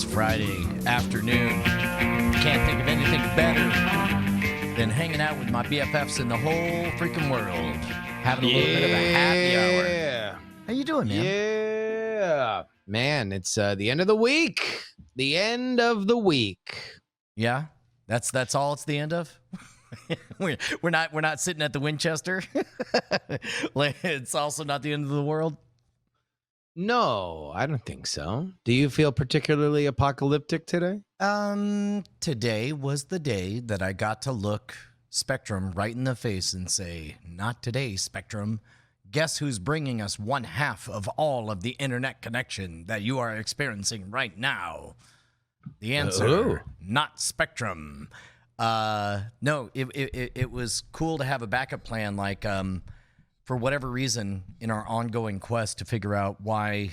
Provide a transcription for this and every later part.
It's Friday afternoon. Can't think of anything better than hanging out with my BFFs in the whole freaking world. Having a little bit of a happy hour. How you doing, man? Yeah. Man, it's the end of the week. The end of the week. Yeah? That's all it's the end of? we're not sitting at the Winchester. It's also not the end of the world. No, I don't think so. Do you feel particularly apocalyptic today? Today was the day that I got to look Spectrum right in the face and say, "Not today, Spectrum. Guess who's bringing us one half of all of the internet connection that you are experiencing right now?" The answer, not Spectrum. No, it was cool to have a backup plan. Like, for whatever reason, in our ongoing quest to figure out why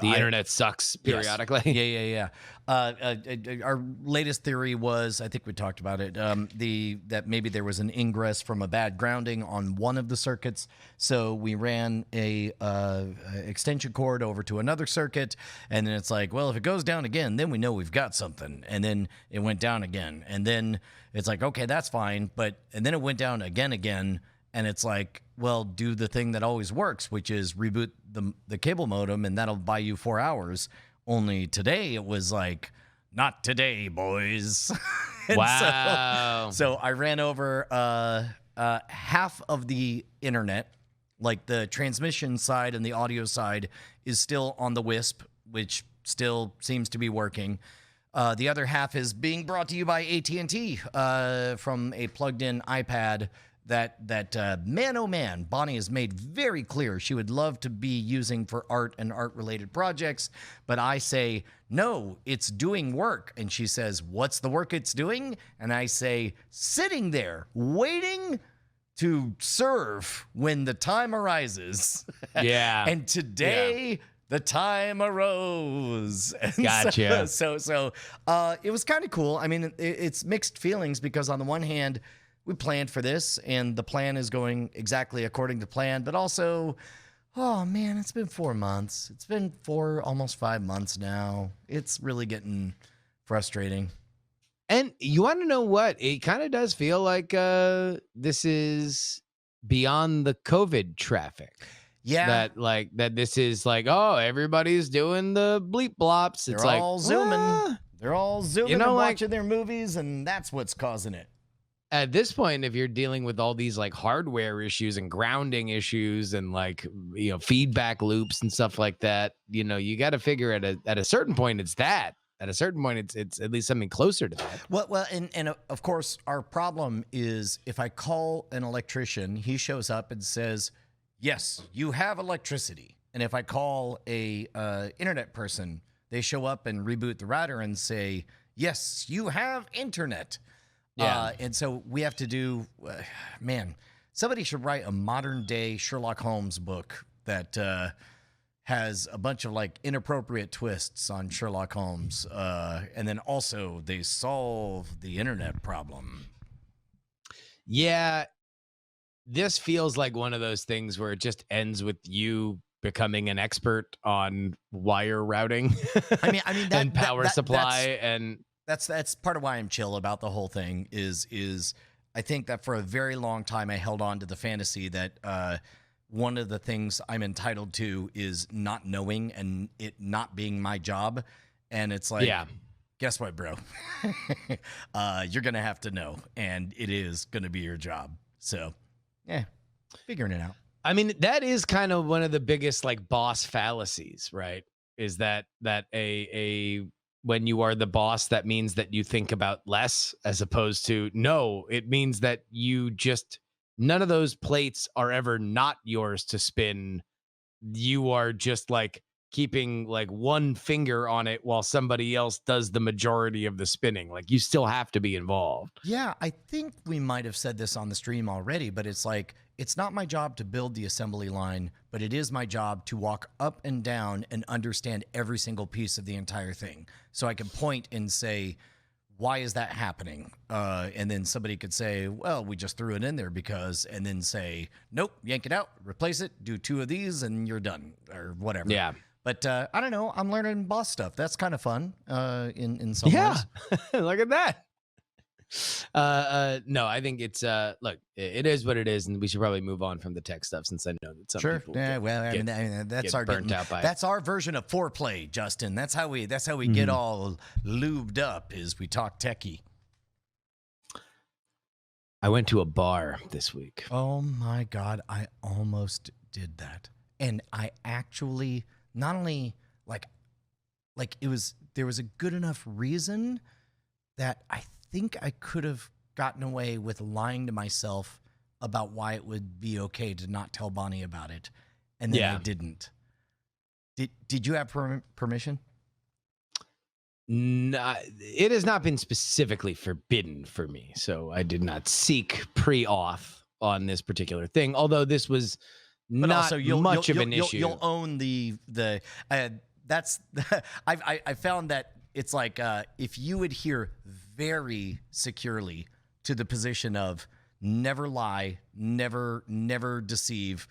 the internet sucks periodically. Yes. Yeah. Our latest theory was, I think we talked about it, that maybe there was an ingress from a bad grounding on one of the circuits. So we ran a extension cord over to another circuit, and then it's like, well, if it goes down again, then we know we've got something. And then it went down again, and then it's like, okay, that's fine, and then it went down again. And it's like, well, do the thing that always works, which is reboot the cable modem, and that'll buy you 4 hours. Only today it was like, not today, boys. Wow. So I ran over half of the internet, like the transmission side and the audio side is still on the WISP, which still seems to be working. The other half is being brought to you by AT&T from a plugged-in iPad that man, oh man, Bonnie has made very clear she would love to be using for art and art-related projects. But I say, no, it's doing work. And she says, what's the work it's doing? And I say, sitting there, waiting to serve when the time arises. Yeah. And today... the time arose. And Gotcha. So it was kind of cool. I mean, it's mixed feelings because on the one hand, we planned for this and the plan is going exactly according to plan, but also, oh man, it's been 4 months. It's been almost 5 months now. It's really getting frustrating. And you want to know what? It kind of does feel like this is beyond the COVID traffic. Yeah. That this is like, oh, everybody's doing the bleep blops. It's They're like all zooming. They're all zooming and like, watching their movies, and that's what's causing it. At this point, if you're dealing with all these like hardware issues and grounding issues and like, feedback loops and stuff like that, you got to figure at a certain point it's that. At a certain point, it's at least something closer to that. Well, and of course, our problem is if I call an electrician, he shows up and says, yes, you have electricity. And if I call a internet person, they show up and reboot the router and say, yes, you have internet. Yeah. And so we have to do, man, somebody should write a modern day Sherlock Holmes book that has a bunch of like inappropriate twists on Sherlock Holmes. And then also they solve the internet problem. Yeah. This feels like one of those things where it just ends with you becoming an expert on wire routing. I mean, and power supply and. That's part of why I'm chill about the whole thing is I think that for a very long time I held on to the fantasy that one of the things I'm entitled to is not knowing and it not being my job. And it's like, guess what, bro? You're going to have to know, and it is going to be your job. So, figuring it out. I mean, that is kind of one of the biggest like boss fallacies, right? Is that when you are the boss, that means that you think about less as opposed to, no, it means that none of those plates are ever not yours to spin. You are just like keeping like one finger on it while somebody else does the majority of the spinning. Like you still have to be involved. Yeah, I think we might have said this on the stream already, but it's like, it's not my job to build the assembly line, but it is my job to walk up and down and understand every single piece of the entire thing. So I can point and say, why is that happening? And then somebody could say, well, we just threw it in there because, and then say, nope, yank it out, replace it, do 2 of these, and you're done, or whatever. Yeah. But I don't know. I'm learning boss stuff. That's kind of fun. In some Yeah, ways. look at that. No, I think it's look, it is what it is, and we should probably move on from the tech stuff since I know that some Sure. people Yeah. get, Well, I get, mean, that's get our burnt out by it. that's our version of foreplay, Justin. That's how we get all lubed up. Is we talk techie. I went to a bar this week. Oh my God, I almost did that. And I actually not only like there was a good enough reason that I think I could have gotten away with lying to myself about why it would be okay to not tell Bonnie about it. And then I didn't. Did you have permission? No, it has not been specifically forbidden for me, so I did not seek pre-auth on this particular thing. Although this was But not also much of an issue. You'll own the that's I found that it's like if you adhere very securely to the position of never lie, never deceive,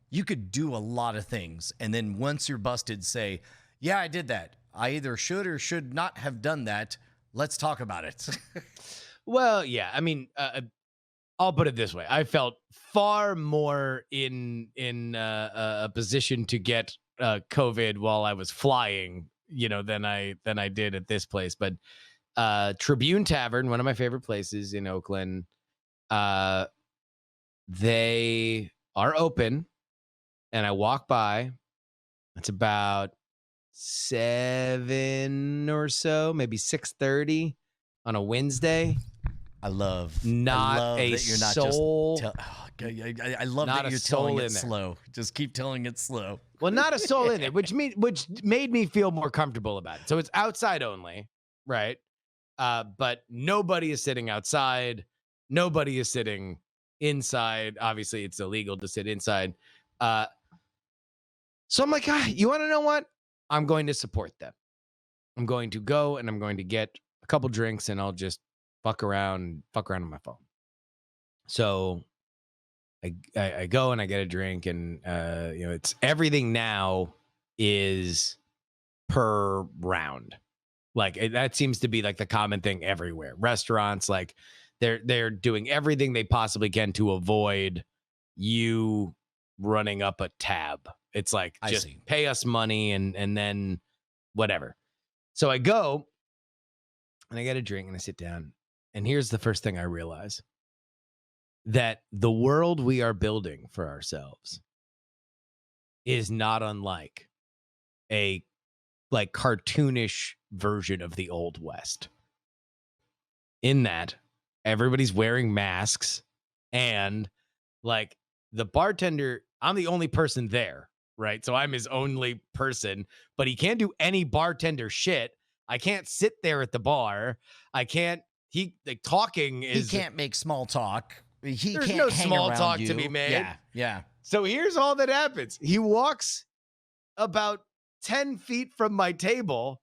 you could do a lot of things, and then once you're busted, say, "Yeah, I did that. I either should or should not have done that. Let's talk about it." Well, yeah. I mean, I'll put it this way: I felt far more in a position to get COVID while I was flying, than I did at this place. But Tribune Tavern, one of my favorite places in Oakland, they are open, and I walk by. It's about 7 or so, maybe 6:30 on a Wednesday. I love a that you're not soul. I love Not that a you're soul telling in it there. slow. Just keep telling it slow. Well, not a soul in there, which made me feel more comfortable about it. So it's outside only, right? But nobody is sitting outside. Nobody is sitting inside. Obviously, it's illegal to sit inside. So I'm like, you want to know what? I'm going to support them. I'm going to go and I'm going to get a couple drinks and I'll just fuck around on my phone. So I go and I get a drink, and it's everything now is per round. Like that seems to be like the common thing everywhere. Restaurants, like they're doing everything they possibly can to avoid you running up a tab. It's like, just pay us money and then whatever. So I go and I get a drink and I sit down, and here's the first thing I realize: that the world we are building for ourselves is not unlike a cartoonish version of the Old West. In that everybody's wearing masks, and like the bartender, I'm the only person there, right? So I'm his only person, but he can't do any bartender shit. I can't sit there at the bar. I can't, talking is... He can't make small talk. There's can't no hang small around talk you. to be made. Yeah. So here's all that happens. He walks about 10 feet from my table.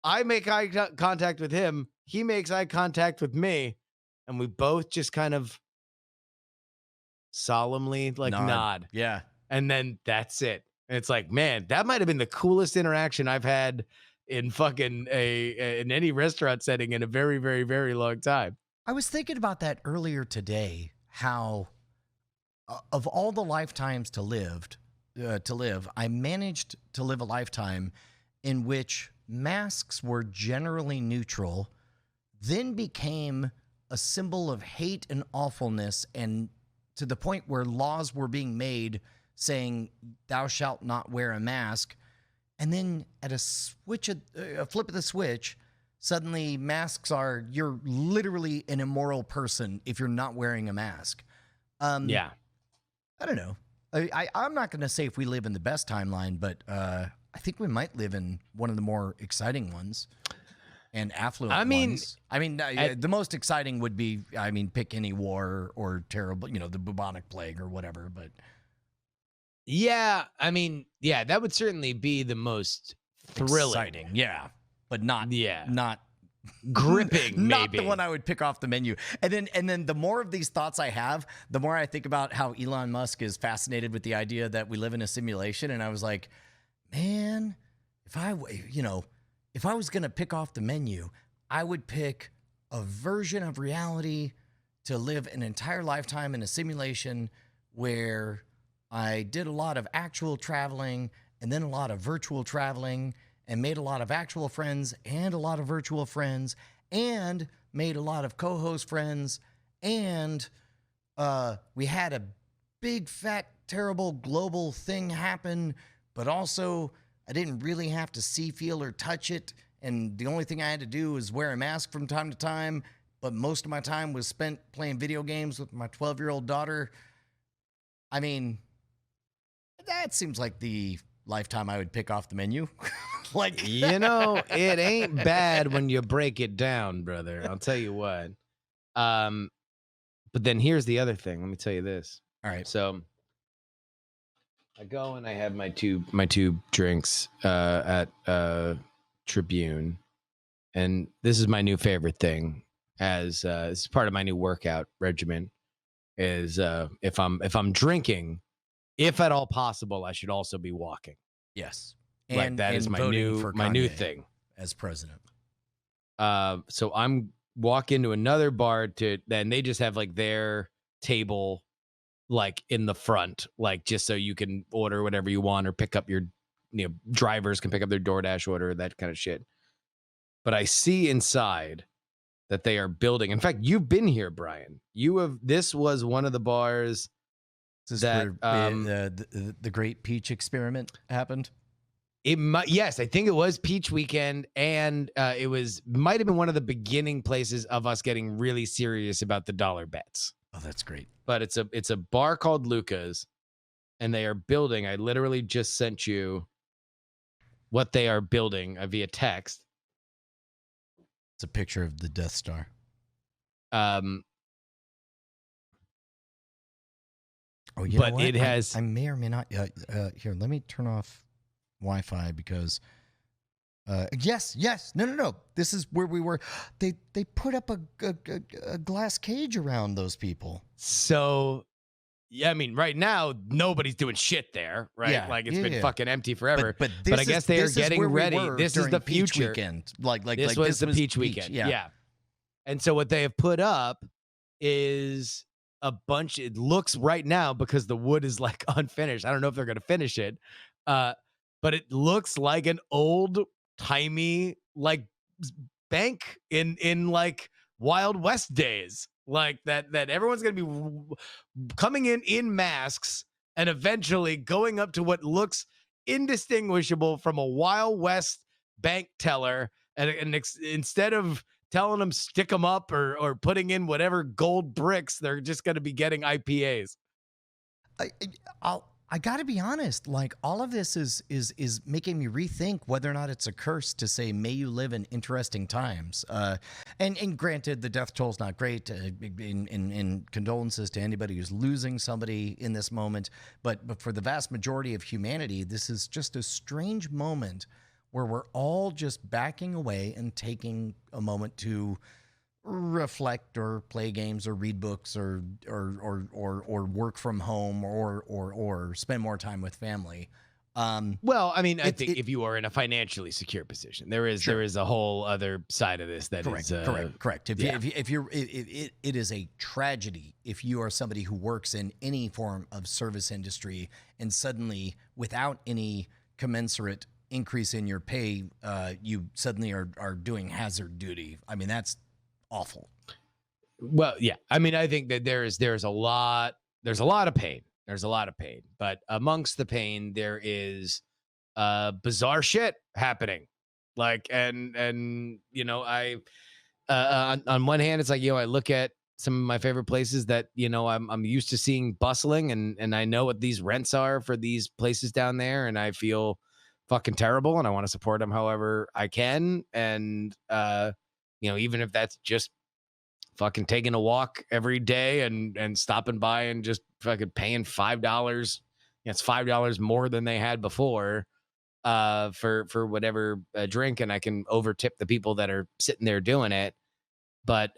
I make eye contact with him. He makes eye contact with me. And we both just kind of solemnly nod. Yeah. And then that's it. And it's like, man, that might have been the coolest interaction I've had in fucking in any restaurant setting in a very, very, very long time. I was thinking about that earlier today, how of all the lifetimes to live, I managed to live a lifetime in which masks were generally neutral, then became a symbol of hate and awfulness, and to the point where laws were being made saying, "Thou shalt not wear a mask." And then at a flip of the switch, suddenly masks you're literally an immoral person if you're not wearing a mask. Yeah. I don't know. I'm not going to say if we live in the best timeline, but I think we might live in one of the more exciting ones and affluent ones. The most exciting would be, pick any war or terrible, the bubonic plague or whatever, but... Yeah, that would certainly be the most thrilling. Exciting, yeah. But not gripping, not maybe. the one I would pick off the menu. And then the more of these thoughts I have, the more I think about how Elon Musk is fascinated with the idea that we live in a simulation. And I was like, Man, if I was going to pick off the menu, I would pick a version of reality to live an entire lifetime in a simulation where I did a lot of actual traveling and then a lot of virtual traveling and made a lot of actual friends and a lot of virtual friends and made a lot of co-host friends and we had a big fat terrible global thing happen, but also I didn't really have to see, feel, or touch it. And the only thing I had to do was wear a mask from time to time. But most of my time was spent playing video games with my 12-year-old daughter. I mean, that seems like the lifetime I would pick off the menu. Like, it ain't bad when you break it down, brother. I'll tell you what. But then here's the other thing. Let me tell you this. all right. So I go and I have my two drinks at Tribune, and this is my new favorite thing. As this is part of my new workout regimen. Is if I'm drinking, if at all possible, I should also be walking. Yes. And that is my new thing as president. So I'm walk into another bar then they just have like their table like in the front, like just so you can order whatever you want or pick up your drivers can pick up their DoorDash order, that kind of shit. But I see inside that they are building. In fact, you've been here, Brian. This was one of the bars that where the Great Peach Experiment happened. Yes, I think it was Peach Weekend, and it might have been one of the beginning places of us getting really serious about the dollar bets. Oh, that's great. But it's a bar called Luca's, and they are building. I literally just sent you what they are building via text. It's a picture of the Death Star. Oh, you know what? It has. I may or may not. Here, let me turn off Wi-Fi because. Yes. No. This is where we were. They put up a glass cage around those people. So, yeah, I mean, right now nobody's doing shit there, right? Yeah, like it's been fucking empty forever. But I guess they are this getting ready. This is the Peach future. Weekend. This was the Peach Weekend. Yeah. And so what they have put up is a bunch. It looks right now because the wood is like unfinished. I don't know if they're going to finish it, but it looks like an old timey like bank in like Wild West days, like that everyone's going to be coming in masks and eventually going up to what looks indistinguishable from a Wild West bank teller, and instead of telling them stick them up or putting in whatever gold bricks, they're just going to be getting IPAs. I got to be honest. Like, all of this is making me rethink whether or not it's a curse to say, "May you live in interesting times." And granted, the death toll is not great. In condolences to anybody who's losing somebody in this moment, but for the vast majority of humanity, this is just a strange moment where we're all just backing away and taking a moment to reflect or play games or read books or work from home or spend more time with family. Well, I mean, I think if you are in a financially secure position, there is a whole other side of this that correct, is correct. If you're, it is a tragedy if you are somebody who works in any form of service industry and suddenly, without any commensurate increase in your pay, you suddenly are doing hazard duty. I mean, that's awful. Well, yeah. I mean, I think that there's a lot of pain. There's a lot of pain, but amongst the pain, there is bizarre shit happening. Like, and I on one hand, it's like, I look at some of my favorite places that I'm used to seeing bustling, and I know what these rents are for these places down there, and I feel fucking terrible, and I want to support them however I can, and even if that's just fucking taking a walk every day and stopping by and just fucking paying $5. It's $5 more than they had before for whatever drink, and I can overtip the people that are sitting there doing it. But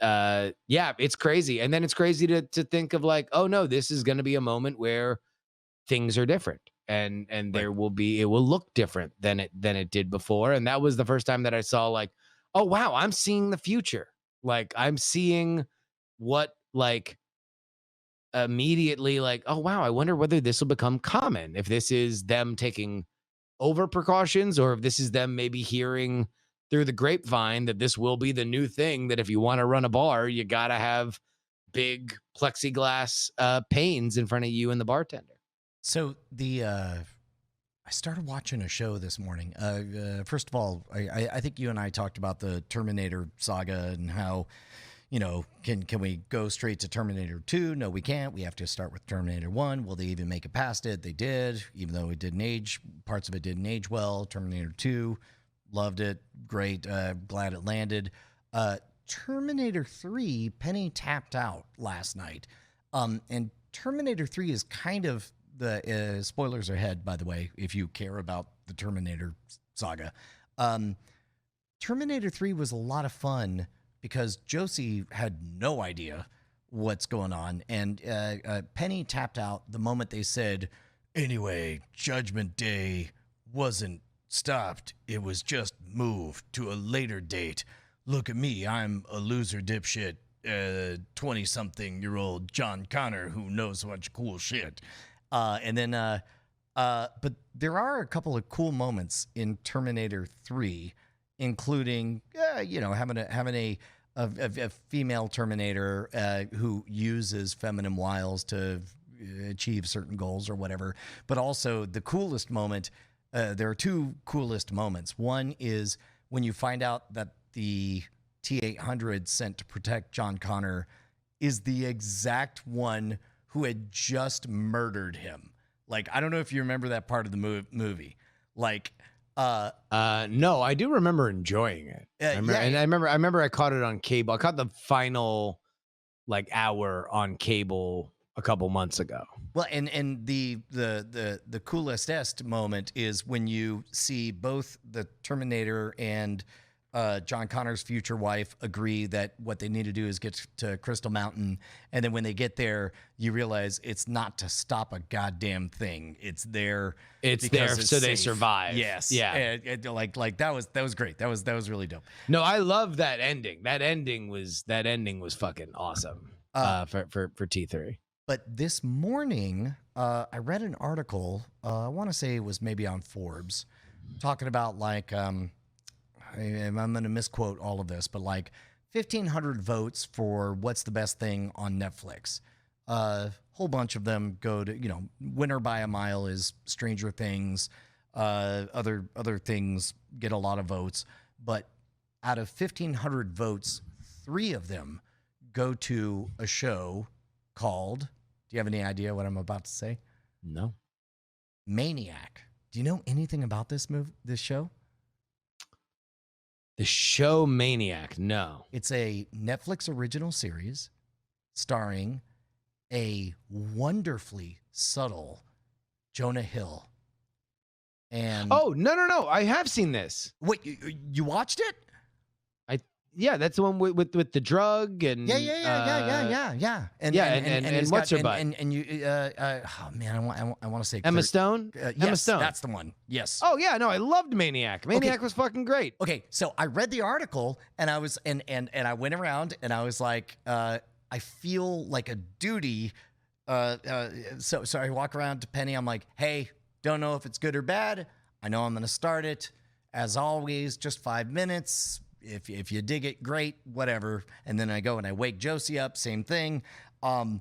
yeah, it's crazy. And then it's crazy to think of like, oh no, this is going to be a moment where things are different. and there will be, it will look different than it did before. And that was the first time that I saw like, oh wow, I'm seeing the future. Like I'm seeing what like immediately like, oh wow, I wonder whether this will become common, if this is them taking over precautions, or if this is them maybe hearing through the grapevine that this will be the new thing, that if you want to run a bar, you got to have big plexiglass panes in front of you and the bartender. So I started watching a show this morning. First of all, I think you and I talked about the Terminator saga and how, can we go straight to Terminator 2? No, we can't. We have to start with Terminator 1. Will they even make it past it? They did, even though it didn't age. Parts of it didn't age well. Terminator 2, loved it. Great. Glad it landed. Terminator 3, Penny tapped out last night. And Terminator 3 is kind of the spoilers ahead, by the way, if you care about the Terminator saga. Terminator 3 was a lot of fun because Josie had no idea what's going on. And Penny tapped out the moment they said, anyway, Judgment Day wasn't stopped. It was just moved to a later date. Look at me. I'm a loser dipshit, 20-something-year-old John Connor who knows a bunch of cool shit. But there are a couple of cool moments in Terminator 3, including, having a female Terminator who uses feminine wiles to achieve certain goals or whatever. But also the coolest moment, there are two coolest moments. One is when you find out that the T-800 sent to protect John Connor is the exact one who had just murdered him. Like, I don't know if you remember that part of the movie. Like, no, I do remember enjoying it. I remember I caught it on cable. I caught the final like hour on cable a couple months ago. Well, and the coolest moment is when you see both the Terminator and John Connor's future wife agree that what they need to do is get to Crystal Mountain. And then when they get there, you realize it's not to stop a goddamn thing. It's there. It's there so safe. they survive. Yes. Yeah. And like that was great. That was really dope. No, I love that ending. That ending was fucking awesome for T3. But this morning, I read an article, I want to say it was maybe on Forbes, talking about like, I'm going to misquote all of this, but like 1,500 votes for what's the best thing on Netflix. A whole bunch of them go to, winner by a mile is Stranger Things. Other things get a lot of votes. But out of 1,500 votes, 3 of them go to a show called, do you have any idea what I'm about to say? No. Maniac. Do you know anything about this show? The show Maniac, no. It's a Netflix original series starring a wonderfully subtle Jonah Hill. And oh, no. I have seen this. Wait, you watched it? Yeah, that's the one with the drug and Yeah. And what's her butt? And you, oh man, I want to say Emma Stone. Yes, Emma Stone. That's the one. Yes. Oh yeah, no, I loved Maniac. Maniac was fucking great. Okay, so I read the article and I was and I went around and I was like, I feel like a duty. So I walk around to Penny. I'm like, hey, don't know if it's good or bad. I know I'm going to start it. As always, just 5 minutes. If you dig it, great, whatever. And then I go and I wake Josie up, same thing. I'm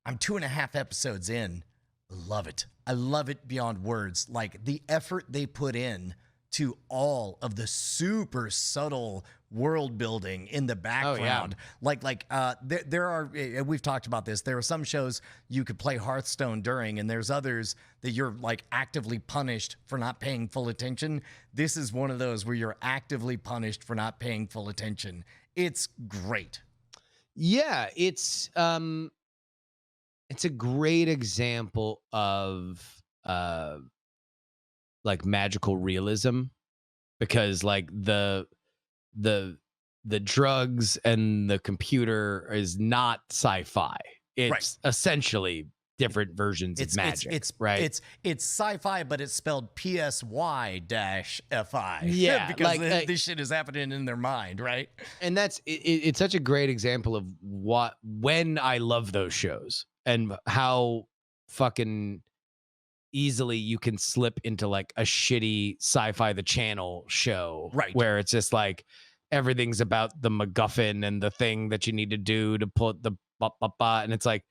2.5 episodes in. Love it. I love it beyond words. Like the effort they put in to all of the super subtle world building in the background. Oh, yeah. There are, we've talked about this. There are some shows you could play Hearthstone during, and there's others that you're like actively punished for not paying full attention. This is one of those where you're actively punished for not paying full attention. It's great. Yeah, it's a great example of like magical realism, because like the drugs and the computer is not sci-fi. It's essentially different versions of magic, right? It's sci-fi, but it's spelled PSY-FI. Yeah, because like, this shit is happening in their mind, right? and it's such a great example of when I love those shows and how fucking easily you can slip into like a shitty Sci-Fi the Channel show, Right. where it's just like everything's about the MacGuffin and the thing that you need to do to put the and it's like,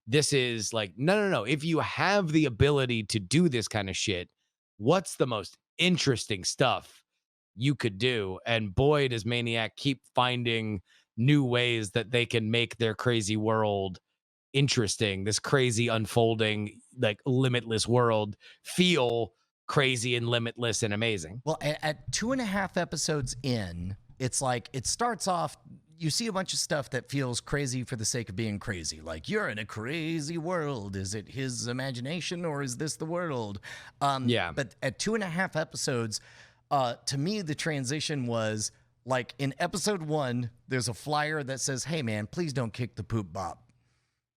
this is like, no. If you have the ability to do this kind of shit, what's the most interesting stuff you could do? And boy, does Maniac keep finding new ways that they can make their crazy world interesting, this crazy unfolding, like limitless world feel crazy and limitless and amazing. Well, at 2.5 episodes in, it's like it starts off. You see a bunch of stuff that feels crazy for the sake of being crazy. Like, you're in a crazy world. Is it his imagination or is this the world? Yeah. But at 2.5 episodes, to me, the transition was like in episode 1, there's a flyer that says, "Hey, man, please don't kick the poop bop."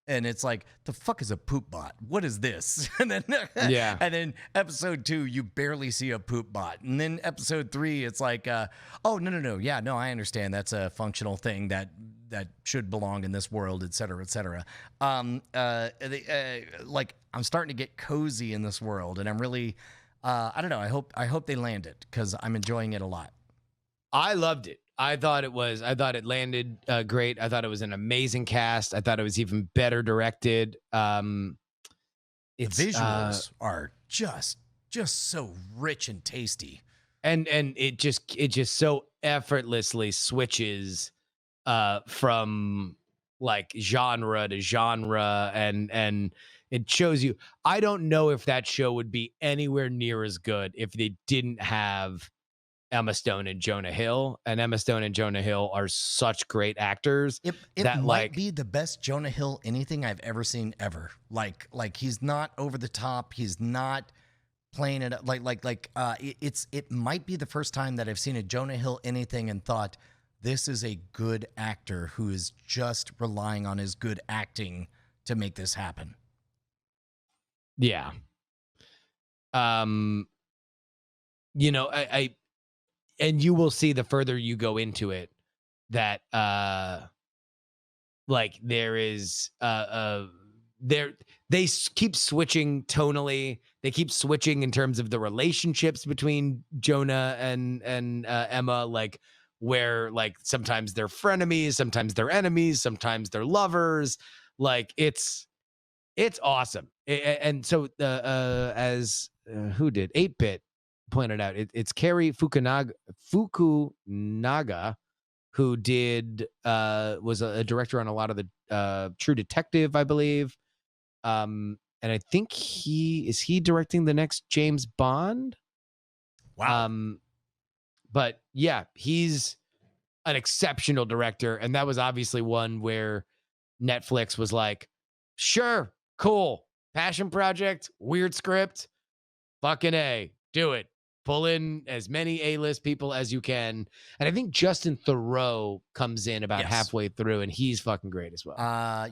And it's like, the fuck is a poop bot? What is this? And then, Yeah. And then episode 2, you barely see a poop bot. And then episode 3, it's like, oh, no. Yeah, no, I understand. That's a functional thing that should belong in this world, et cetera, et cetera. Like, I'm starting to get cozy in this world. And I'm really, I don't know. I hope they land it because I'm enjoying it a lot. I loved it. I thought it landed great. I thought it was an amazing cast. I thought it was even better directed. The visuals are just so rich and tasty. And it just so effortlessly switches from like genre to genre, and it shows you. I don't know if that show would be anywhere near as good if they didn't have Emma Stone and Jonah Hill. And Emma Stone and Jonah Hill are such great actors. It might be the best Jonah Hill anything I've ever seen ever. Like he's not over the top. He's not playing it it might be the first time that I've seen a Jonah Hill anything and thought, this is a good actor who is just relying on his good acting to make this happen. Yeah. You know, I and you will see the further you go into it that like there is they keep switching tonally. They keep switching in terms of the relationships between Jonah and Emma, like where like sometimes they're frenemies, sometimes they're enemies, sometimes they're lovers. Like it's awesome. And so as who did 8-Bit pointed out, it's Cary Fukunaga who did was a director on a lot of the True Detective, I believe. And I think he directing the next James Bond. Wow. But yeah, he's an exceptional director, and that was obviously one where Netflix was like, sure, cool, passion project, weird script, fucking A, do it. Pull in as many A-list people as you can. And I think Justin Theroux comes in about halfway through, and he's fucking great as well.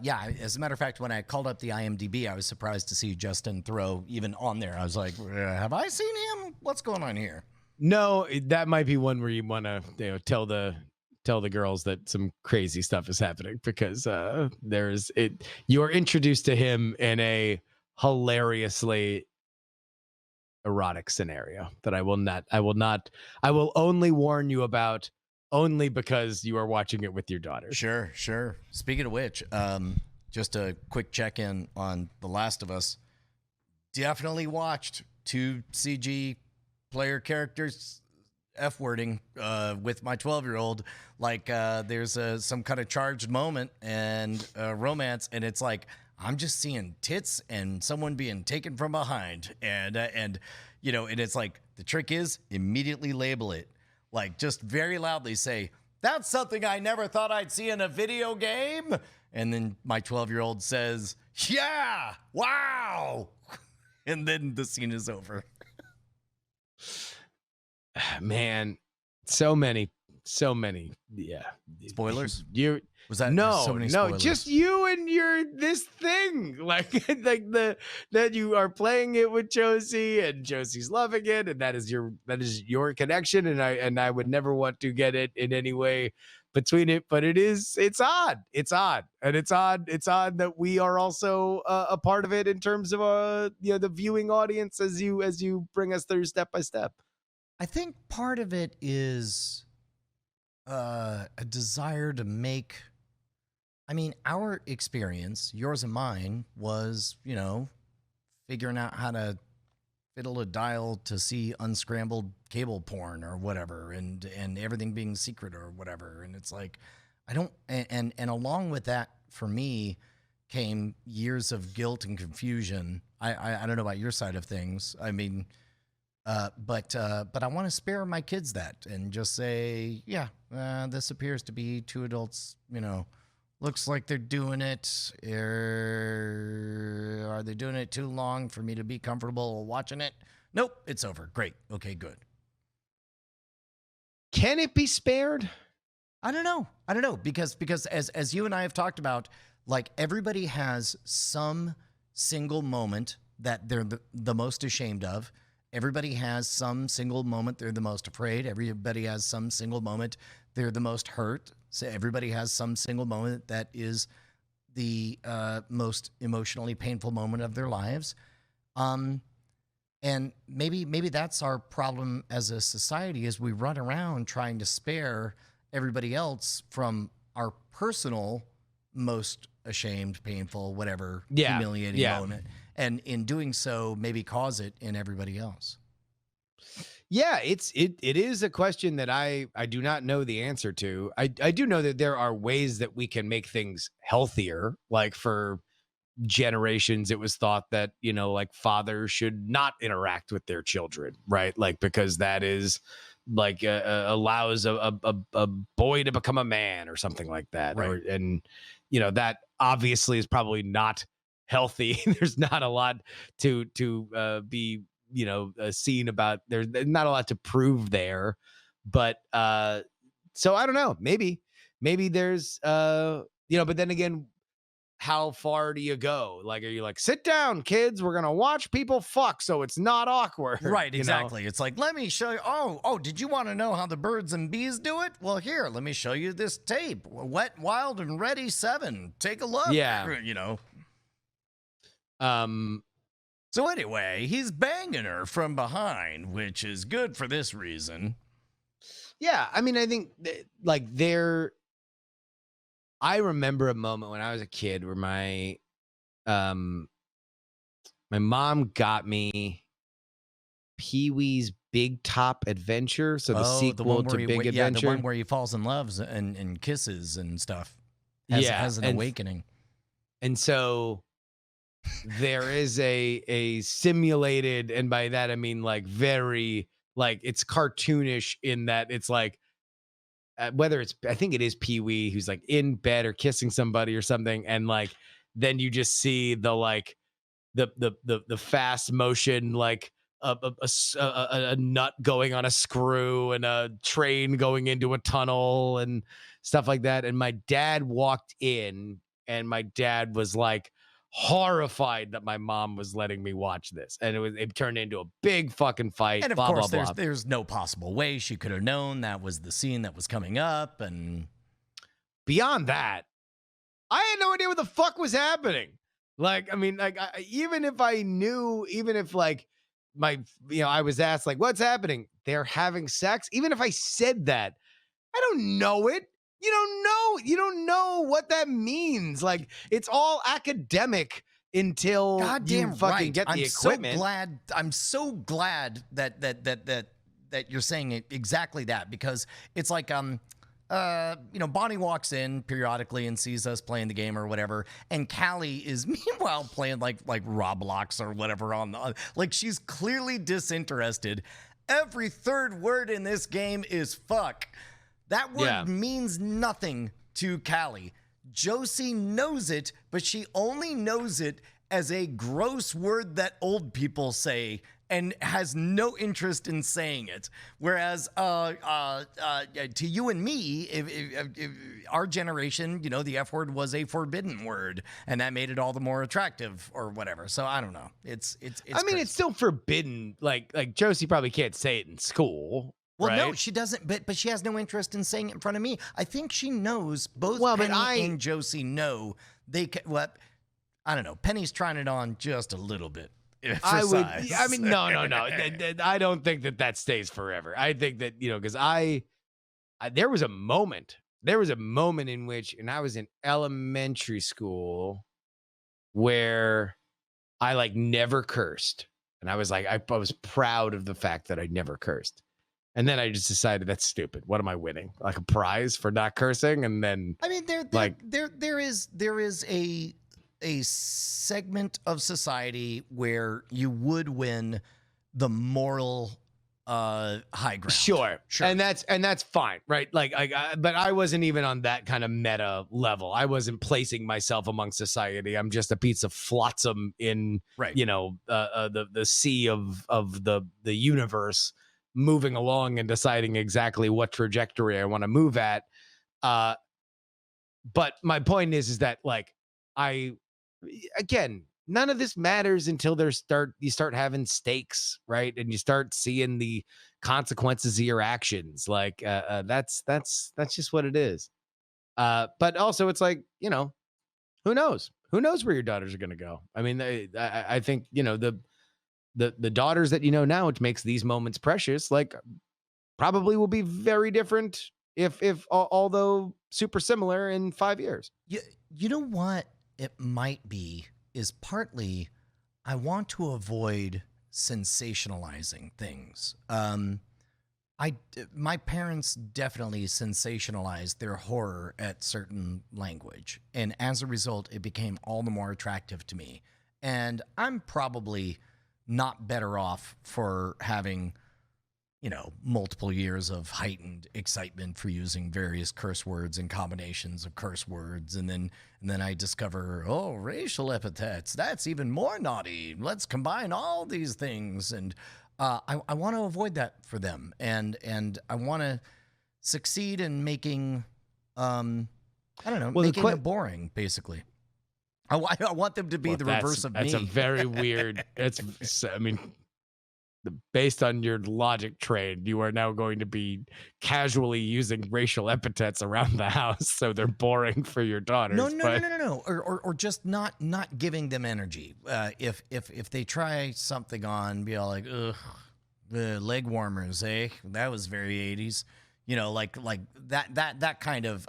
Yeah, as a matter of fact, when I called up the IMDb, I was surprised to see Justin Theroux even on there. I was like, have I seen him? What's going on here? No, that might be one where you want to tell the girls that some crazy stuff is happening, because you are introduced to him in a hilariously erotic scenario that I will only warn you about, only because you are watching it with your daughter. Sure. Speaking of which, just a quick check-in on The Last of Us. Definitely watched 2 CG player characters F-wording with my 12-year-old. Like there's some kind of charged moment and romance, and it's like, I'm just seeing tits and someone being taken from behind. And you know, and it's like, the trick is immediately label it. Like, just very loudly say, that's something I never thought I'd see in a video game. And then my 12-year-old says, yeah, wow. And then the scene is over. Man, so many so many. Yeah. Spoilers? You Was that no, so many no, spoilers? just you and your this thing, like that you are playing it with Josie, and Josie's loving it, and that is your connection, and I would never want to get it in any way between it, but it's odd, and it's odd that we are also a part of it in terms of the viewing audience as you bring us through step by step. I think part of it is a desire to make. I mean, our experience, yours and mine, was, figuring out how to fiddle a dial to see unscrambled cable porn or whatever, and everything being secret or whatever. And it's like, I don't, and along with that, for me, came years of guilt and confusion. I don't know about your side of things. I mean, but I want to spare my kids that and just say, yeah, this appears to be two adults, looks like they're doing it. Are they doing it too long for me to be comfortable watching it? Nope, it's over. Great. Okay, good. Can it be spared? I don't know because as you and I have talked about, like, everybody has some single moment that they're the most ashamed of. Everybody has some single moment they're the most afraid. Everybody has some single moment they're the most hurt. So everybody has some single moment that is the most emotionally painful moment of their lives. And maybe that's our problem as a society, is we run around trying to spare everybody else from our personal most ashamed, painful, whatever, humiliating moment. And in doing so, maybe cause it in everybody else. Yeah, it is a question that I do not know the answer to. I do know that there are ways that we can make things healthier. Like, for generations, it was thought that, like, fathers should not interact with their children, right? Like, because that is like allows a boy to become a man or something like that. Right. That obviously is probably not healthy. There's not a lot to be seen about. There's not a lot to prove there, but so I don't know, maybe there's but then again, how far do you go? Like, are you like, sit down, kids, we're gonna watch people fuck so it's not awkward? Right, exactly. It's like, let me show you. Oh, did you want to know how the birds and bees do it? Well, here, let me show you this tape. Wet, Wild, and Ready 7. Take a look. Yeah. So anyway, he's banging her from behind, which is good for this reason. Yeah, I mean, I think I remember a moment when I was a kid where my mom got me Pee-wee's Big Top Adventure, so the sequel to Big Adventure. Yeah, the one where he falls in love and kisses and stuff. Has an awakening. And so there is a simulated, and by that I mean like very, like, it's cartoonish in that it's like, whether it's, I think it is Pee-wee who's like in bed or kissing somebody or something, and like then you just see the like the fast motion, like a nut going on a screw and a train going into a tunnel and stuff like that. And my dad walked in, and my dad was like horrified that my mom was letting me watch this, and it turned into a big fucking fight. And of blah, course, blah, blah. there's no possible way she could have known that was the scene that was coming up. And beyond that, I had no idea what the fuck was happening. Like, I mean, like, even if I knew, even if like I was asked like, what's happening? They're having sex. Even if I said that, I don't know it. You don't know what that means. Like, it's all academic until you fucking get the equipment. I'm so glad that you're saying exactly that, because it's like Bonnie walks in periodically and sees us playing the game or whatever, and Callie is meanwhile playing like Roblox or whatever like, she's clearly disinterested. Every third word in this game is fuck. That word means nothing to Callie. Josie knows it, but she only knows it as a gross word that old people say and has no interest in saying it. Whereas to you and me, if our generation, the F word was a forbidden word, and that made it all the more attractive or whatever. So I don't know. It's I mean, crazy. it's still forbidden. Like Josie probably can't say it in school. Well, right? no, she doesn't. But she has no interest in saying it in front of me. I think she knows both. Well, but Penny and Josie know they can. What? I don't know. Penny's trying it on just a little bit. Size. I mean, no. I don't think that stays forever. I think that, because there was a moment in which, and I was in elementary school where I like never cursed. And I was like, I was proud of the fact that I never cursed. And then I just decided that's stupid. What am I winning? Like a prize for not cursing? And then I mean, there is a segment of society where you would win the moral high ground. Sure. And that's fine, right? Like but I wasn't even on that kind of meta level. I wasn't placing myself among society. I'm just a piece of flotsam in right. The sea of the universe, moving along and deciding exactly what trajectory I want to move at. But my point is that like again, none of this matters until you start having stakes, right? And you start seeing the consequences of your actions. Like that's just what it is. But also it's like, who knows? Who knows where your daughters are going to go? I mean, I think, the daughters that now, which makes these moments precious, like probably will be very different if although super similar in 5 years. You know what it might be is partly I want to avoid sensationalizing things. My parents definitely sensationalized their horror at certain language, and as a result, it became all the more attractive to me. And I'm probably not better off for having, multiple years of heightened excitement for using various curse words and combinations of curse words. And then I discover, racial epithets. That's even more naughty. Let's combine all these things. And I want to avoid that for them. And I want to succeed in making, making it boring, basically. I want them to be the reverse of me. That's a very weird, based on your logic train, you are now going to be casually using racial epithets around the house, so they're boring for your daughters. No. Or just not giving them energy. If they try something on, be all like, ugh, the leg warmers, eh? That was very 80s. Like that kind of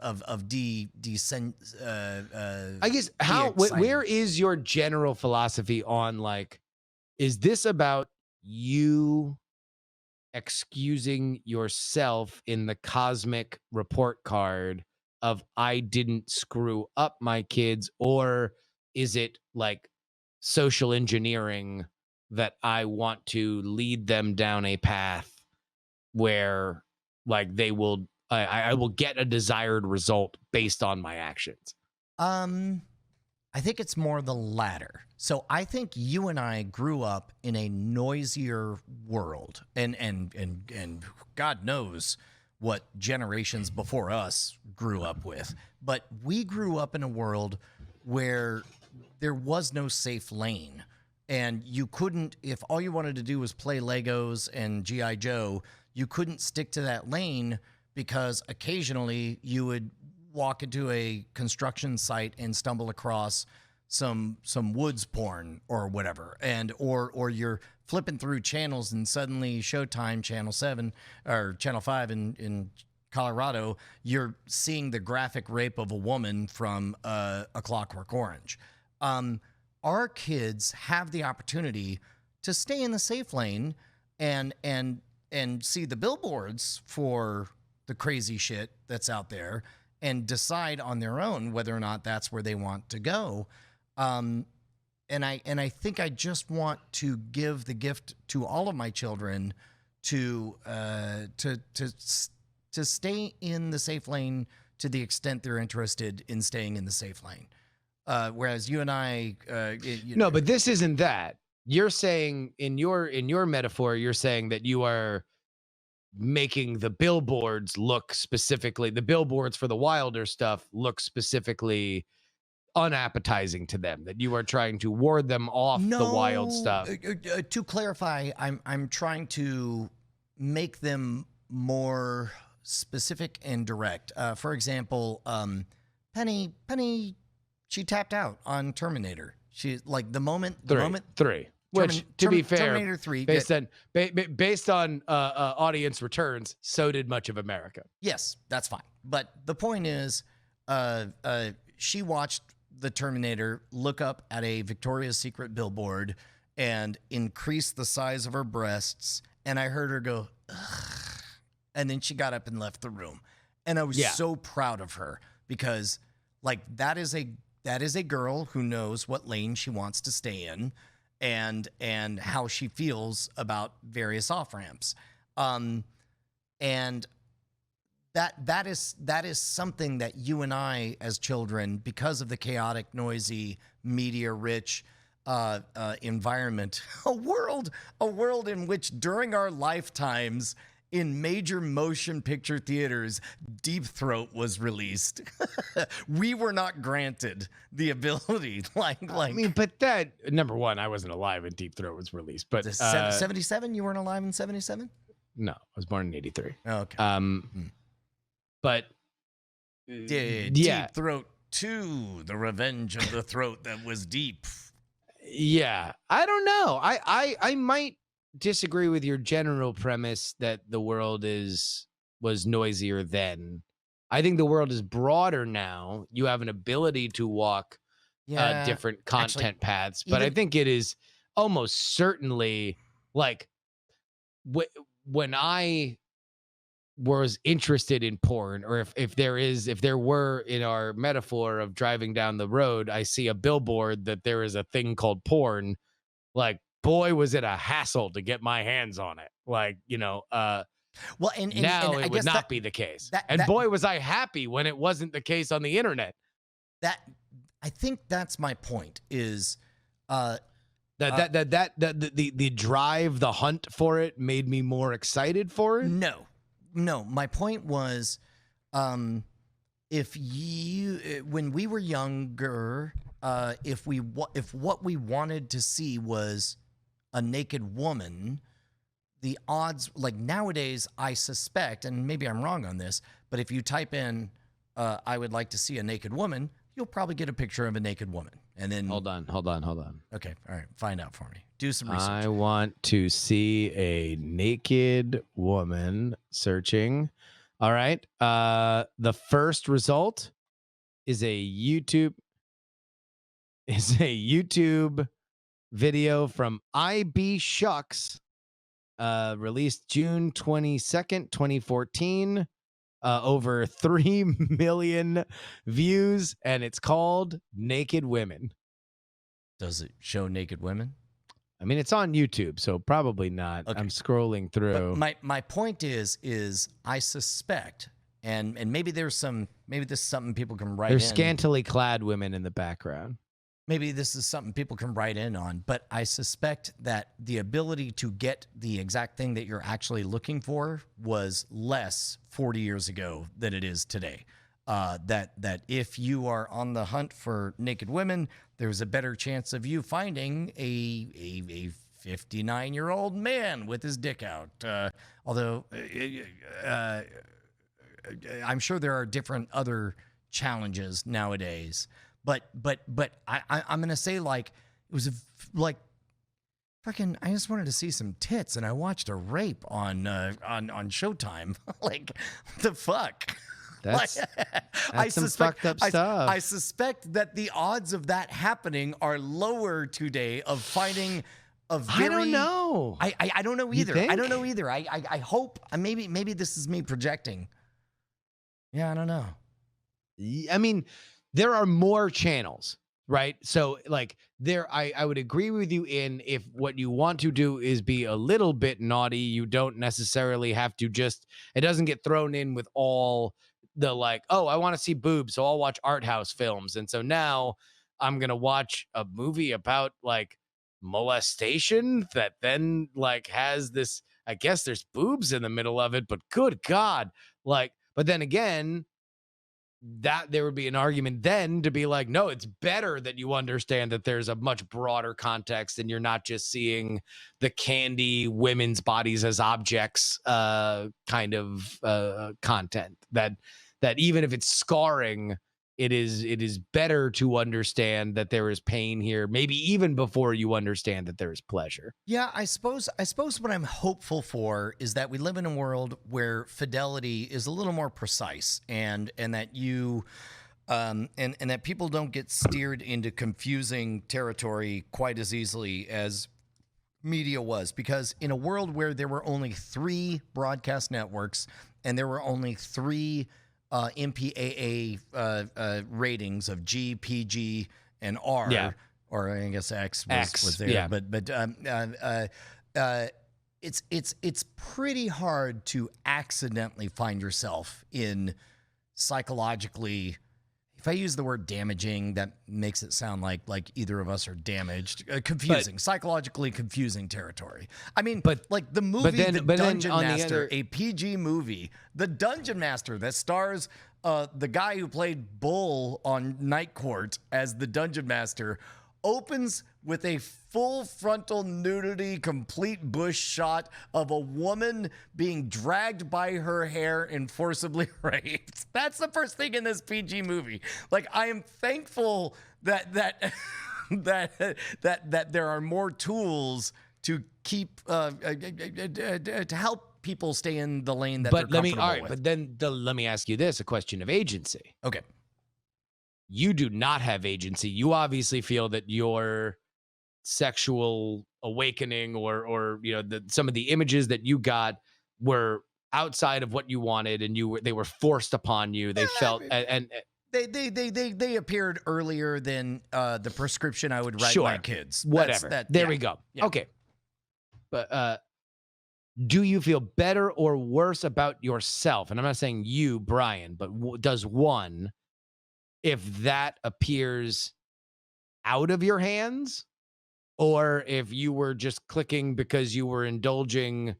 descent. I guess where is your general philosophy on like, is this about you excusing yourself in the cosmic report card of I didn't screw up my kids, or is it like social engineering that I want to lead them down a path where like I will get a desired result based on my actions? I think it's more the latter. So I think you and I grew up in a noisier world, and God knows what generations before us grew up with. But we grew up in a world where there was no safe lane. And you couldn't, if all you wanted to do was play Legos and G.I. Joe, you couldn't stick to that lane because occasionally you would walk into a construction site and stumble across some woods porn or whatever, and or you're flipping through channels and suddenly Showtime Channel 7 or Channel 5 in Colorado, you're seeing the graphic rape of a woman from A Clockwork Orange. Our kids have the opportunity to stay in the safe lane and see the billboards for the crazy shit that's out there and decide on their own whether or not that's where they want to go. And I think I just want to give the gift to all of my children to stay in the safe lane to the extent they're interested in staying in the safe lane. Whereas you and I, no, but this isn't that. you're saying in your metaphor, you're saying that you are making the billboards look specifically, the billboards for the Wilder stuff look specifically unappetizing to them, that you are trying to ward them off the wild No, stuff. to clarify, I'm trying to make them more specific and direct. For example, Penny, she tapped out on Terminator. She like the moment, Three. Which, to be fair, Terminator 3, based on audience returns, so did much of America. yes, that's fine. But the point is, she watched the Terminator look up at a Victoria's Secret billboard and increase the size of her breasts, and I heard her go, ugh, and then she got up and left the room, and I was so proud of her because, like, that is a girl who knows what lane she wants to stay in, and how she feels about various off ramps, and that is something that you and I as children, because of the chaotic, noisy, media-rich environment, a world in which during our lifetimes in major motion picture theaters, Deep Throat was released. We were not granted the ability, I mean, but that, number one, I wasn't alive when Deep Throat was released, but 77. You weren't alive in 77? No, I was born in 83. Oh, okay. But Deep Throat 2, The Revenge of the Throat That Was Deep. Yeah, I don't know. I might disagree with your general premise that the world was noisier then. I think the world is broader now. You have an ability to walk different content paths, but I think it is almost certainly like when I was interested in porn, or if there were, in our metaphor of driving down the road, I see a billboard that there is a thing called porn, like, boy, was it a hassle to get my hands on it. Like, Well, and now I it would guess not be the case. that- Boy, was I happy when it wasn't the case on the internet. that I think that's my point is The drive, the hunt for it made me more excited for it. No, my point was, if when we were younger, if what we wanted to see was a naked woman, the odds, like nowadays, I suspect, and maybe I'm wrong on this, but if you type in, I would like to see a naked woman, you'll probably get a picture of a naked woman. And then hold on. Okay, all right, find out for me. Do some research. I want to see a naked woman. Searching. All right. The first result is a YouTube video from IB Shucks, released June 22nd, 2014. Over 3 million views, and it's called Naked Women. Does it show naked women? I mean, it's on YouTube, so probably not. Okay. I'm scrolling through. But my point is I suspect, and maybe this is something people can write in. There's scantily clad women in the background. Maybe this is something people can write in on, but I suspect that the ability to get the exact thing that you're actually looking for was less 40 years ago than it is today. That if you are on the hunt for naked women, there's a better chance of you finding a 59-year-old man with his dick out. Although I'm sure there are different other challenges nowadays. But I'm gonna say, like, it was fucking. I just wanted to see some tits, and I watched a rape on Showtime. Like, what the fuck? That's some fucked up stuff. I suspect that the odds of that happening are lower today of finding a very. I don't know. I don't know either. I don't know either. I hope maybe this is me projecting. Yeah, I don't know. I mean, there are more channels, right? So, like, I would agree with you in, if what you want to do is be a little bit naughty, you don't necessarily have to it doesn't get thrown in with all the, like, oh, I want to see boobs, so I'll watch art house films. And so now I'm going to watch a movie about, like, molestation that then like has this, I guess there's boobs in the middle of it, but good God. Like, but then again, that there would be an argument then to be like, no, it's better that you understand that there's a much broader context and you're not just seeing the candy women's bodies as objects kind of content. That even if it's scarring, it is better to understand that there is pain here, maybe even before you understand that there is pleasure. Yeah, I suppose what I'm hopeful for is that we live in a world where fidelity is a little more precise, and that you and that people don't get steered into confusing territory quite as easily as media was, because in a world where there were only 3 broadcast networks and there were only 3 MPAA ratings of G, PG, and R. Yeah. Or I guess X was there, yeah. but it's pretty hard to accidentally find yourself in psychologically. If I use the word damaging, that makes it sound like either of us are damaged. Confusing, psychologically confusing territory. I mean, but like the movie The Dungeon Master, other, a PG movie, The Dungeon Master, that stars the guy who played Bull on Night Court as the Dungeon Master, opens with a full frontal nudity, complete bush shot of a woman being dragged by her hair and forcibly raped. That's the first thing in this PG movie. Like, I am thankful that that there are more tools to keep to help people stay in the lane that they're comfortable with. But then let me ask you this: a question of agency. Okay. You do not have agency. You obviously feel that your sexual awakening or some of the images that you got were outside of what you wanted, and they were forced upon you. They felt and they appeared earlier than the prescription I would write my kids. Whatever. There we go. Yeah. Okay. But do you feel better or worse about yourself? And I'm not saying you, Brian, but does one, if that appears out of your hands, or if you were just clicking because you were indulging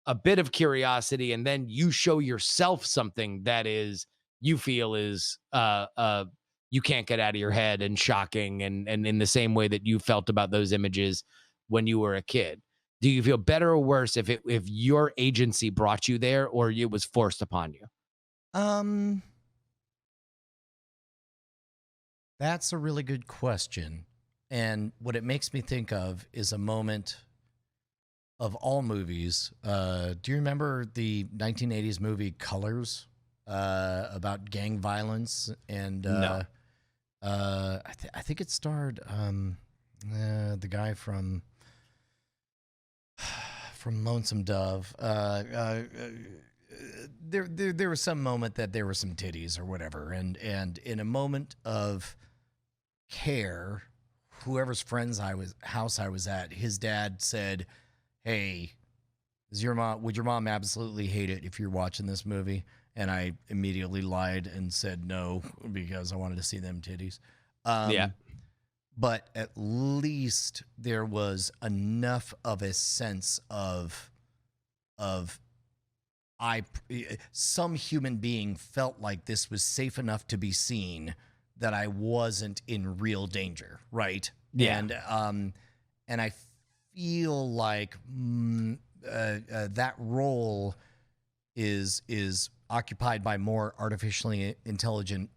a bit of curiosity and then you show yourself something that is, you feel is, you can't get out of your head and shocking, and in the same way that you felt about those images when you were a kid. Do you feel better or worse if your agency brought you there or it was forced upon you? That's a really good question. And what it makes me think of is a moment of all movies. Do you remember the 1980s movie Colors about gang violence? And No. I think it starred the guy from Lonesome Dove. There was some moment that there were some titties or whatever, and in a moment of care, whoever's house I was at, his dad said, "Hey, would your mom absolutely hate it if you're watching this movie?" And I immediately lied and said no because I wanted to see them titties. Yeah. But at least there was enough of a sense of some human being felt like this was safe enough to be seen, that I wasn't in real danger, right? Yeah. And I feel like that role is occupied by more artificially intelligent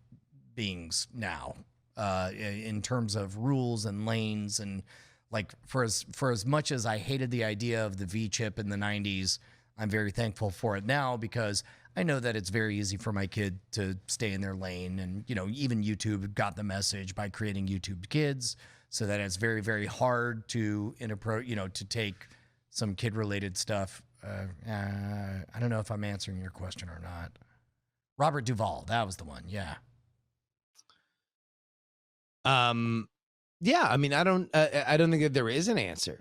beings now, in terms of rules and lanes, and like for as much as I hated the idea of the V chip in the 90s, I'm very thankful for it now, because I know that it's very easy for my kid to stay in their lane. And, even YouTube got the message by creating YouTube Kids, so that it's very, very hard to to take some kid related stuff. I don't know if I'm answering your question or not. Robert Duvall, that was the one. Yeah. Yeah. I mean, I don't think that there is an answer.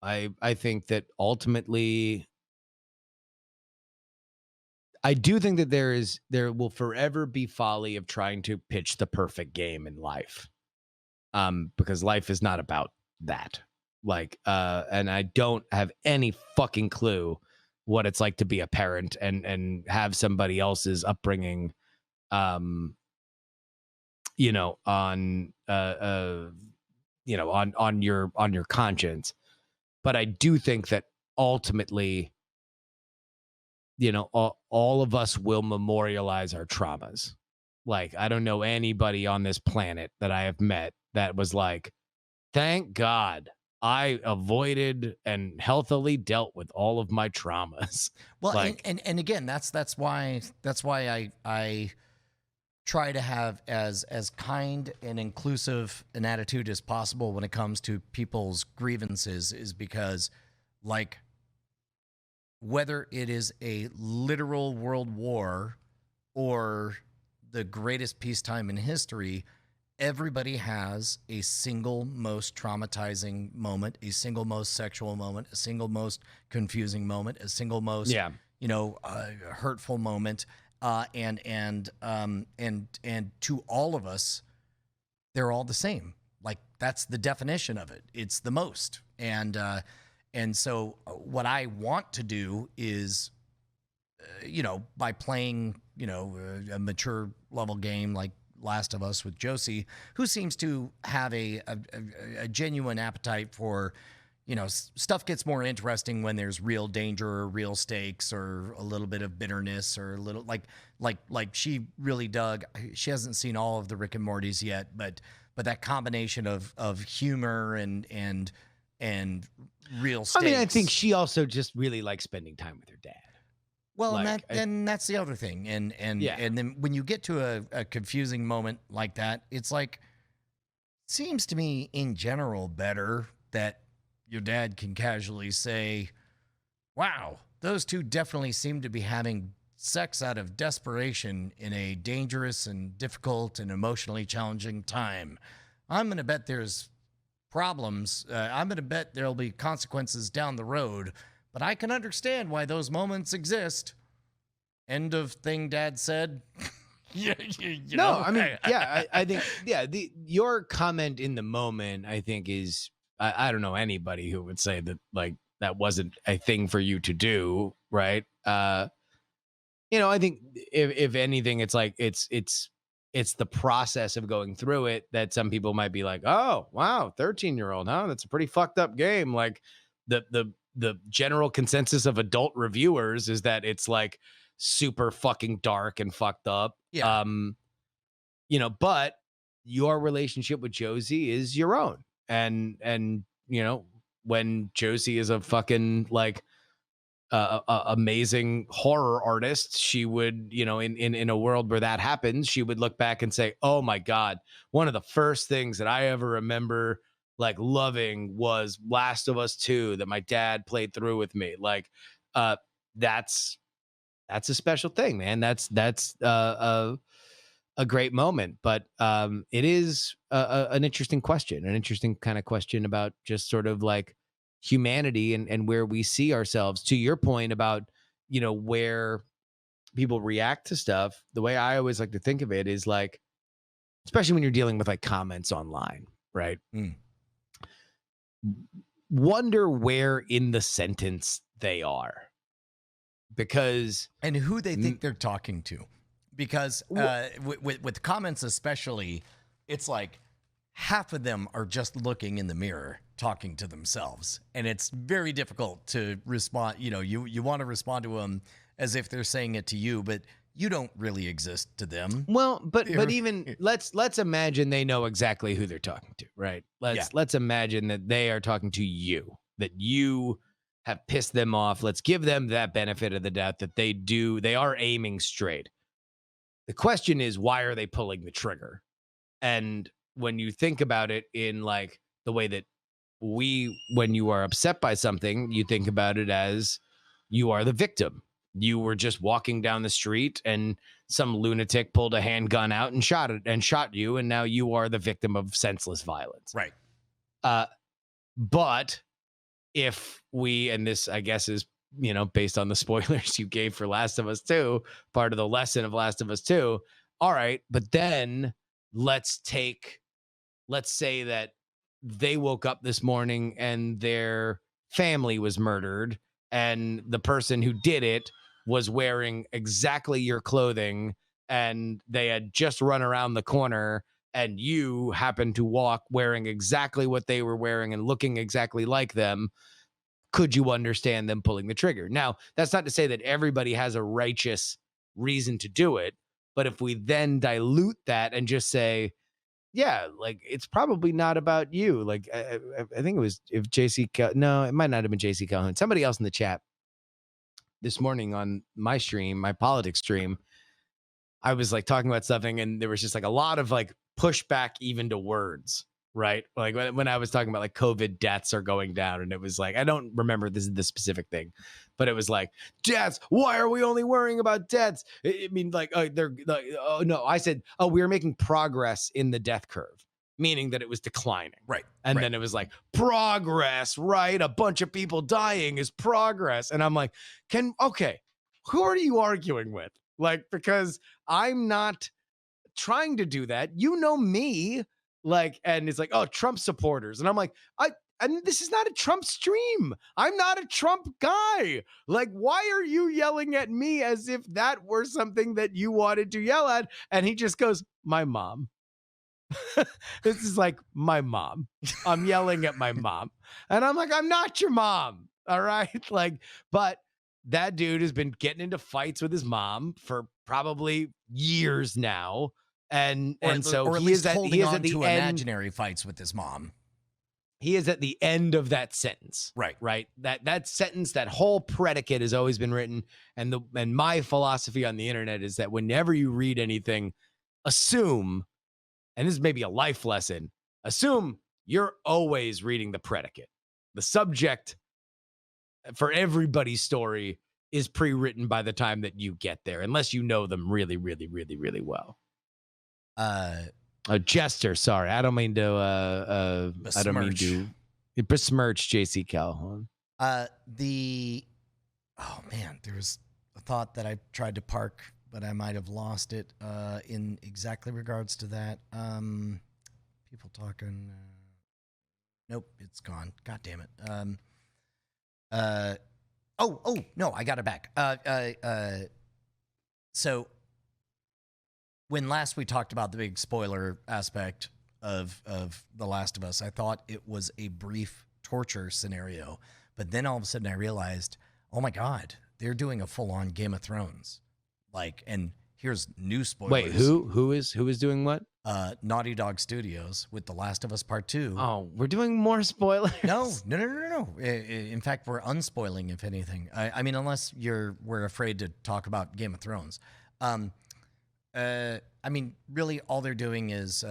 I think that ultimately, I do think that there will forever be folly of trying to pitch the perfect game in life. Because life is not about that. Like, and I don't have any fucking clue what it's like to be a parent and have somebody else's upbringing, um, you know, on on your conscience. But I do think that ultimately, all of us will memorialize our traumas. Like, I don't know anybody on this planet that I have met that was like, thank God I avoided and healthily dealt with all of my traumas. Well, and, Like, and and again, that's why I try to have as kind and inclusive an attitude as possible when it comes to people's grievances, is because, like, whether it is a literal world war or the greatest peacetime in history, everybody has a single most traumatizing moment, a single most sexual moment, a single most confusing moment, a single most, yeah. hurtful moment, and to all of us, they're all the same. Like, that's the definition of it. It's the most, and so what I want to do is, by playing, a mature level game like Last of Us with Josie, who seems to have a genuine appetite for, stuff gets more interesting when there's real danger or real stakes or a little bit of bitterness or a little, like she really dug. She hasn't seen all of the Rick and Morty's yet, but that combination of humor and real I mean, I stakes. think she also just really likes spending time with her dad. Well, and Like, that's the other thing, and yeah. and then when you get to a confusing moment like that, it's like, seems to me in general better that your dad can casually say, "Wow, those two definitely seem to be having sex out of desperation in a dangerous and difficult and emotionally challenging time. I'm going to bet there's problems. I'm going to bet there'll be consequences down the road, but I can understand why those moments exist." End of thing Dad said. Yeah, No, I mean, yeah, I think, yeah, your comment in the moment, I think, is, I don't know anybody who would say that, like, that wasn't a thing for you to do, right? I think if anything, it's like it's the process of going through it that some people might be like, oh wow, 13-year-old, huh? That's a pretty fucked up game. Like, the general consensus of adult reviewers is that it's like super fucking dark and fucked up. Yeah. But your relationship with Josie is your own. And when Josie is a fucking, like, amazing horror artist, she would, in a world where that happens, she would look back and say, oh my God, one of the first things that I ever remember, like, loving was Last of Us 2 that my dad played through with me. Like, uh, that's a special thing, man. That's a great moment. But it is an interesting question, an interesting kind of question about just sort of like humanity and where we see ourselves. To your point about, where people react to stuff, the way I always like to think of it is like, especially when you're dealing with like comments online, right? Mm. Wonder where in the sentence they are. Because And who they think they're talking to, because Wh- with comments especially, it's like half of them are just looking in the mirror talking to themselves, and it's very difficult to respond. You want to respond to them as if they're saying it to you, but you don't really exist to them. Well, but You're- even let's imagine they know exactly who they're talking to, right? yeah, Let's imagine that they are talking to you, that you have pissed them off. Let's give them that benefit of the doubt that they are aiming straight. The question is, why are they pulling the trigger? And when you think about it in like the way that when you are upset by something, you think about it as you are the victim. You were just walking down the street and some lunatic pulled a handgun out and shot you. And now you are the victim of senseless violence. right. Uh, but if and this, I guess, is, based on the spoilers you gave for Last of Us 2, part of the lesson of Last of Us 2. All right. But then let's say that they woke up this morning and their family was murdered, and the person who did it was wearing exactly your clothing, and they had just run around the corner, and you happened to walk wearing exactly what they were wearing and looking exactly like them. Could you understand them pulling the trigger? Now, that's not to say that everybody has a righteous reason to do it, but if we then dilute that and just say, yeah, like it's probably not about you. Like I think it was if JC. No, it might not have been JC Calhoun. Somebody else in the chat this morning on my stream, my politics stream. I was like talking about something, and there was just like a lot of like pushback even to words, right? Like when I was talking about like COVID deaths are going down, and it was like I don't remember this is the specific thing, but it was like deaths. Why are we only worrying about deaths? I mean, like they're like, oh no, I said, oh, we were making progress in the death curve, meaning that it was declining, Right. and then it was like progress, right? A bunch of people dying is progress, and I'm like, okay, who are you arguing with? Like, because I'm not trying to do that. You know me. Like, and it's like, oh, Trump supporters. And I'm like, and this is not a Trump stream. I'm not a Trump guy. Like, why are you yelling at me as if that were something that you wanted to yell at? And he just goes, my mom. This is like my mom. I'm yelling at my mom. And I'm like, I'm not your mom. All right. Like, but that dude has been getting into fights with his mom for probably years now. And so at he least is holding on at the to end. imaginary fights with his mom. He is at the end of that sentence. Right. That sentence, that whole predicate has always been written. And my philosophy on the internet is that whenever you read anything, assume, and this is maybe a life lesson, assume you're always reading the predicate. The subject for everybody's story is pre-written by the time that you get there, unless you know them really, really, really, really well. Jester, sorry. I don't mean to besmirch JC Calhoun. Oh man, there was a thought that I tried to park, but I might have lost it in exactly regards to that. People talking. Nope, it's gone. God damn it. Oh no, I got it back. So when last we talked about the big spoiler aspect of The Last of Us, I thought it was a brief torture scenario, but then all of a sudden I realized, oh my God, they're doing a full-on Game of Thrones. Like, and here's new spoilers. Wait, who is doing what? Naughty Dog Studios with The Last of Us Part 2. Oh, we're doing more spoilers? No. In fact, we're unspoiling, if anything. I mean, unless we're afraid to talk about Game of Thrones. I mean, really, all they're doing is,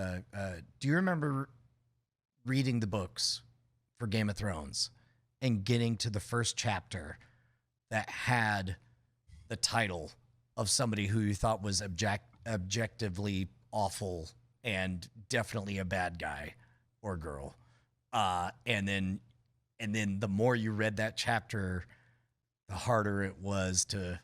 do you remember reading the books for Game of Thrones and getting to the first chapter that had the title of somebody who you thought was objectively awful and definitely a bad guy or girl? And then the more you read that chapter, the harder it was to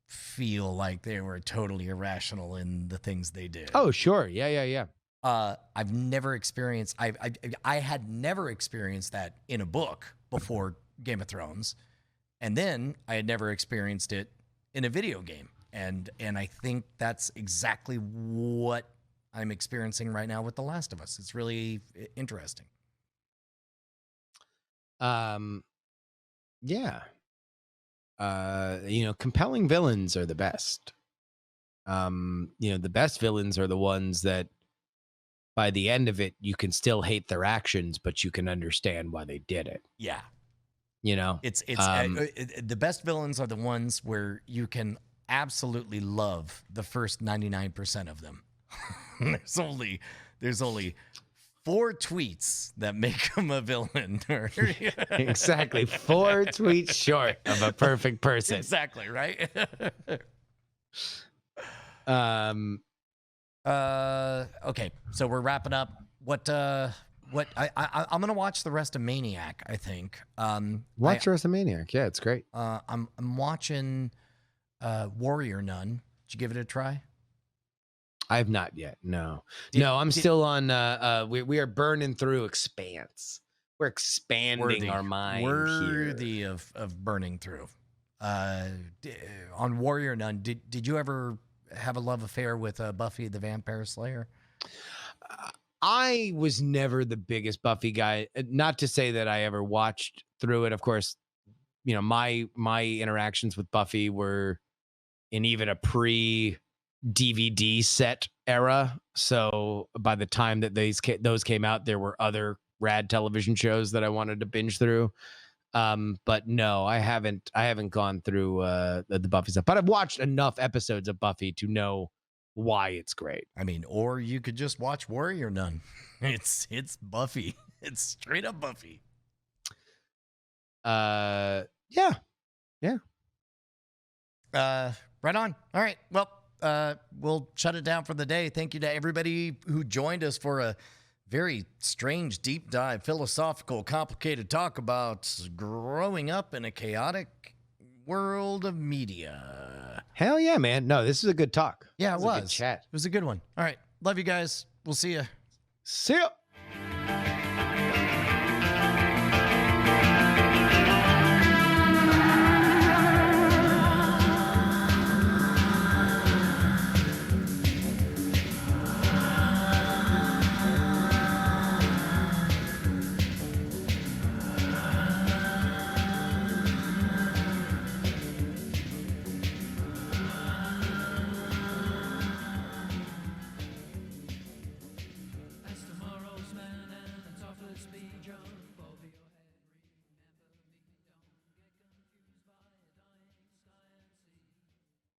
feel like they were totally irrational in the things they did. Oh, sure. Yeah. I've never experienced. I had never experienced that in a book before Game of Thrones, and then I had never experienced it in a video game, and I think that's exactly what I'm experiencing right now with The Last of Us. It's really interesting. Yeah. Compelling villains are the best. The best villains are the ones that by the end of it, you can still hate their actions, but you can understand why they did it. Yeah. It's the best villains are the ones where you can absolutely love the first 99% of them. There's only 4 tweets that make him a villain. Exactly. 4 tweets short of a perfect person. Exactly, right? Okay, so we're wrapping up. I'm gonna watch the rest of Maniac, I think. Watch the rest of Maniac. Yeah, it's great. I'm watching Warrior Nun. Did you give it a try? I've not yet. No, Did- no, I'm did- still on. We are burning through Expanse. We're expanding our mind worthy here. of burning through. D- on Warrior Nun, did you ever have a love affair with Buffy the Vampire Slayer? I was never the biggest Buffy guy. Not to say that I ever watched through it. Of course, my interactions with Buffy were in even a pre DVD set era. So by the time that those came out, there were other rad television shows that I wanted to binge through. But no, I haven't gone through the Buffy stuff. But I've watched enough episodes of Buffy to know why it's great. I mean, or you could just watch Warrior Nun. It's Buffy. It's straight up Buffy. Yeah. Right on. All right. Well, we'll shut it down for the day. Thank you to everybody who joined us for a very strange, deep dive, philosophical, complicated talk about growing up in a chaotic world of media. Hell yeah, man. No, this is a good talk. Yeah, it This is a good was. chat. It was a good one. All right. Love you guys. We'll see you. See ya. As tomorrow's man and its awful speed jump.